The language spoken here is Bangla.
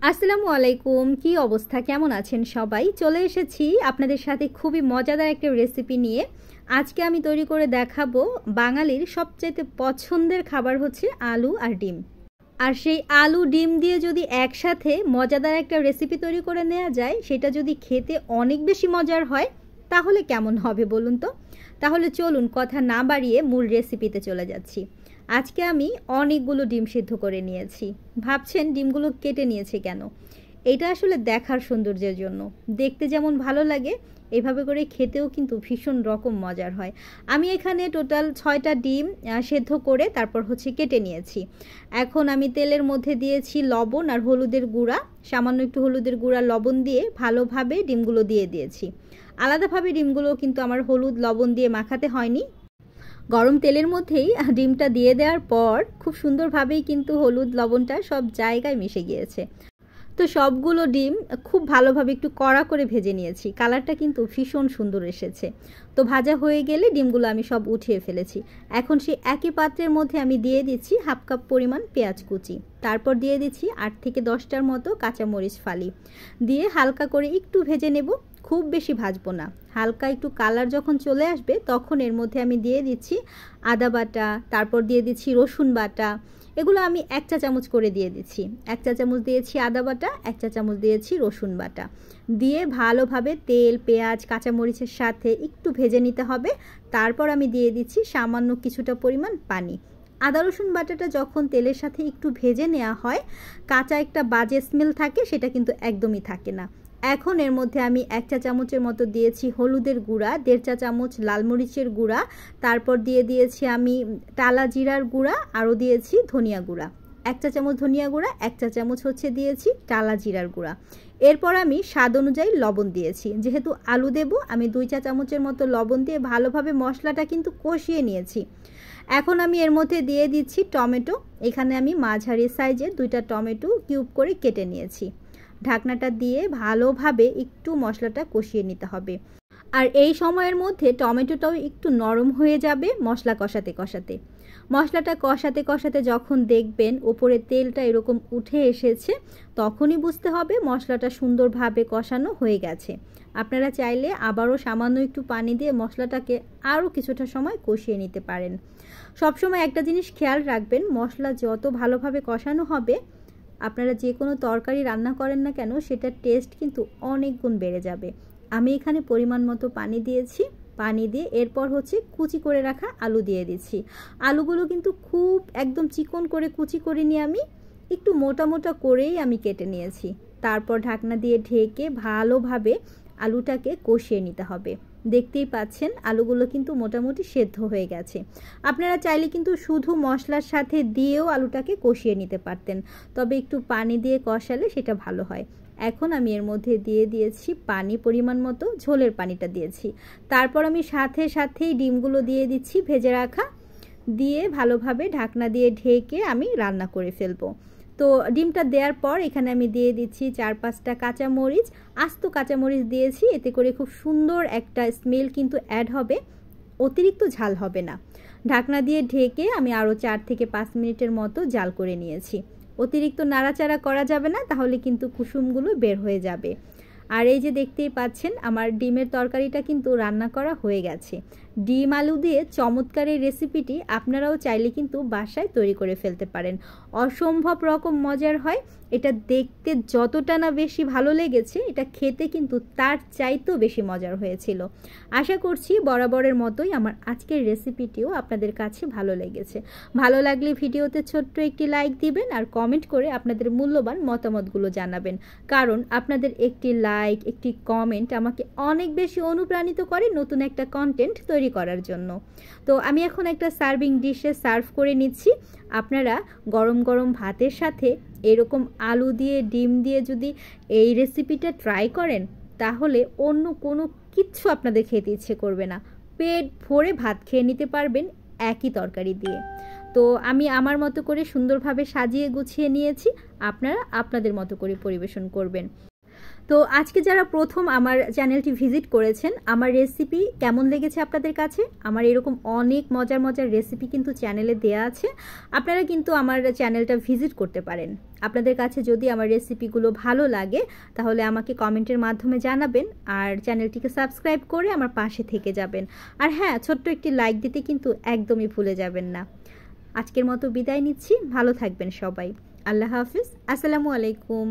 আসসালামু আলাইকুম, কি অবস্থা, কেমন আছেন সবাই? চলে এসেছি আপনাদের সাথে খুবই মজাদার একটা রেসিপি নিয়ে। আজকে আমি তৈরি করে দেখাবো বাঙালির সবচেয়ে পছন্দের খাবার হচ্ছে আলু আর ডিম। আর সেই আলু ডিম দিয়ে যদি একসাথে মজাদার একটা রেসিপি তৈরি করে নেওয়া যায়, সেটা যদি খেতে অনেক বেশি মজার হয় তাহলে কেমন হবে বলুন তো? তাহলে চলুন কথা না বাড়িয়ে মূল রেসিপিতে চলে যাচ্ছি। আজকে আমি অনেকগুলো ডিম সিদ্ধ করে নিয়েছি। ভাবছেন ডিমগুলো কেটে নিয়েছি কেন? এটা আসলে দেখার সৌন্দর্যের জন্য। দেখতে যেমন ভালো লাগে, এভাবে করে খেতেও কিন্তু ভীষণ রকম মজার হয়। আমি এখানে টোটাল 6টা ডিম সেদ্ধ করে তারপর কেটে নিয়েছি। এখন আমি তেলের মধ্যে দিয়েছি লবণ আর হলুদের গুঁড়া, সামান্য একটু হলুদের গুঁড়া লবণ দিয়ে ভালোভাবে ডিমগুলো দিয়ে দিয়েছি। আলাদাভাবে ডিমগুলো কিন্তু আমার হলুদ লবণ দিয়ে মাখাতে হয়নি। গরম তেলের মধ্যেই ডিমটা দিয়ে দেওয়ার পর খুব সুন্দরভাবেই কিন্তু হলুদ লবণটা সব জায়গায় মিশে গিয়েছে। তো সবগুলো ডিম খুব ভালোভাবে একটু কড়া করে ভেজে নিয়েছি। কালারটা কিন্তু ভীষণ সুন্দর এসেছে। তো ভাজা হয়ে গেলে ডিমগুলো আমি সব উঠিয়ে ফেলেছি। এখন সেই একই পাত্রের মধ্যে আমি দিয়ে দিচ্ছি হাফ কাপ পরিমাণ পেঁয়াজ কুচি, তারপর দিয়ে দিচ্ছি 8 থেকে 10টার মতো কাঁচামরিচ ফালি দিয়ে হালকা করে একটু ভেজে নেব। খুব বেশি ভাজবো না, হালকা একটু কালার যখন চলে আসবে তখন এর মধ্যে আমি দিয়ে দিচ্ছি আদা বাটা, তারপর দিয়ে দিচ্ছি রসুন বাটা। এগুলো আমি 1 চা চামচ করে দিয়ে দিচ্ছি। 1 চা চামচ দিয়েছি আদা বাটা, 1 চা চামচ দিয়েছি রসুন বাটা দিয়ে ভালোভাবে তেল পেঁয়াজ কাঁচামরিচের সাথে একটু ভেজে নিতে হবে। তারপর আমি দিয়ে দিচ্ছি সামান্য কিছুটা পরিমাণ পানি। আদা রসুন বাটাটা যখন তেলের সাথে একটু ভেজে নেওয়া হয়, কাঁচা একটা বাজে স্মেল থাকে, সেটা কিন্তু একদমই থাকে না। এখন এর মধ্যে আমি 1 চা চামচের মতো দিয়েছি হলুদের গুঁড়া, 1.5 চা চামচ লাল মরিচের গুঁড়া, তারপর দিয়ে দিয়েছি আমি টালা জিরার গুঁড়া, আরও দিয়েছি ধনিয়া গুঁড়া। 1 চা চামচ ধনিয়া গুঁড়া, 1 চা চামচ দিয়েছি টালা জিরার গুঁড়া। এরপর আমি স্বাদ অনুযায়ী লবণ দিয়েছি। যেহেতু আলু দেব, আমি 2 চা চামচের মতো লবণ দিয়ে ভালোভাবে মশলাটা কিন্তু কষিয়ে নিয়েছি। এখন আমি এর মধ্যে দিয়ে দিচ্ছি টমেটো। এখানে আমি মাঝারি সাইজের 2টা টমেটো কিউব করে কেটে নিয়েছি। ঢাকনাটা দিয়ে ভালোভাবে একটু মশলাটা কষিয়ে নিতে হবে। আর এই সময়ের মধ্যে টমেটোটাও একটু নরম হয়ে যাবে মশলা কষাতে কষাতে। মশলাটা কষাতে কষাতে যখন দেখবেন ওপরে তেলটা এরকম উঠে এসেছে, তখনই বুঝতে হবে মশলাটা সুন্দরভাবে কষানো হয়ে গেছে। আপনারা চাইলে আবারও সামান্য একটু পানি দিয়ে মশলাটাকে আরও কিছুটা সময় কষিয়ে নিতে পারেন। সবসময় একটা জিনিস খেয়াল রাখবেন, মশলা যত ভালোভাবে কষানো হবে, আপনারা যে কোনো তরকারি রান্না করেন না কেন, সেটার টেস্ট কিন্তু অনেক গুণ বেড়ে যাবে। আমি এখানে পরিমাণ মতো পানি দিয়েছি। পানি দিয়ে এরপর কুচি করে রাখা আলু দিয়ে দিচ্ছি। আলুগুলো কিন্তু খুব একদম চিকন করে কুচি করে নিয়ে আমি একটু মোটা মোটা করেই আমি কেটে নিয়েছি। তারপর ঢাকনা দিয়ে ঢেকে ভালোভাবে আলুটাকে কষিয়ে নিতে হবে। দেখতেই পাচ্ছেন আলুগুলো কিন্তু মোটামুটি সেদ্ধ হয়ে গেছে। আপনারা চাইলে কিন্তু শুধু মশলার সাথে দিয়েও আলুটাকে কষিয়ে নিতে পারতেন, তবে একটু পানি দিয়ে কষালে সেটা ভালো হয়। এখন আমি এর মধ্যে দিয়ে দিয়েছি পানি পরিমাণ মতো, ঝোলের পানিটা দিয়েছি। তারপর আমি সাথে সাথেই ডিমগুলো দিয়ে দিচ্ছি ভেজে রাখা, দিয়ে ভালোভাবে ঢাকনা দিয়ে ঢেকে আমি রান্না করে ফেলবো। তো ডিমটা দেওয়ার পর এখানে আমি দিয়ে দিচ্ছি 4-5টা কাঁচামরিচ, আস্ত কাঁচামরিচ দিয়েছি। এতে করে খুব সুন্দর একটা স্মেল কিন্তু অ্যাড হবে, অতিরিক্ত ঝাল হবে না। ঢাকনা দিয়ে ঢেকে আমি আরও 4 থেকে 5 মিনিটের মতো জাল করে নিয়েছি। অতিরিক্ত নাড়াচাড়া করা যাবে না, তাহলে কিন্তু কুসুমগুলো বের হয়ে যাবে। আর এই যে দেখতেই পাচ্ছেন আমার ডিমের তরকারিটা কিন্তু রান্না করা হয়ে গেছে। ডিম আলু দিয়ে চমৎকার এই রেসিপিটি আপনারাও চাইলে কিন্তু বাসায় তৈরি করে ফেলতে পারেন। অসম্ভব রকম মজার হয়। এটা দেখতে যতটা না বেশি ভালো লেগেছে, এটা খেতে কিন্তু তার চাইতেও বেশি মজার হয়েছিল। আশা করছি বরাবরের মতোই আমার আজকের রেসিপিটিও আপনাদের কাছে ভালো লেগেছে। ভালো লাগলে ভিডিওতে ছোট্ট একটি লাইক দিবেন আর কমেন্ট করে আপনাদের মূল্যবান মতামতগুলো জানাবেন, কারণ আপনাদের একটি লাইক একটি কমেন্ট আমাকে অনেক বেশি অনুপ্রাণিত করে নতুন একটা কন্টেন্ট তৈরি করার জন্য। তো আমি এখন একটা সার্ভিং ডিশে সার্ভ করে নিচ্ছি। আপনারা গরম গরম ভাতের সাথে এরকম আলু দিয়ে ডিম দিয়ে যদি এই রেসিপিটা ট্রাই করেন, তাহলে অন্য কোনো কিচ্ছু আপনাদের খেতে ইচ্ছে করবে না। পেট ভরে ভাত খেয়ে নিতে পারবেন একই তরকারি দিয়ে। তো আমি আমার মতো করে সুন্দরভাবে সাজিয়ে গুছিয়ে নিয়েছি, আপনারা আপনাদের মতো করে পরিবেশন করবেন। তো আজকে যারা প্রথম আমার চ্যানেলটি ভিজিট করেছেন, আমার রেসিপি কেমন লেগেছে আপনাদের কাছে? আমার এরকম অনেক মজার মজার রেসিপি কিন্তু চ্যানেলে দেয়া আছে, আপনারা কিন্তু আমার চ্যানেলটা ভিজিট করতে পারেন। আপনাদের কাছে যদি আমার রেসিপিগুলো ভালো লাগে তাহলে আমাকে কমেন্টের মাধ্যমে জানাবেন, আর চ্যানেলটিকে সাবস্ক্রাইব করে আমার পাশে থেকে যাবেন। আর হ্যাঁ, ছোট্ট একটি লাইক দিতে কিন্তু একদমই ভুলে যাবেন না। আজকের মতো বিদায় নিচ্ছি, ভালো থাকবেন সবাই। আল্লাহ হাফিজ, আসসালামু আলাইকুম।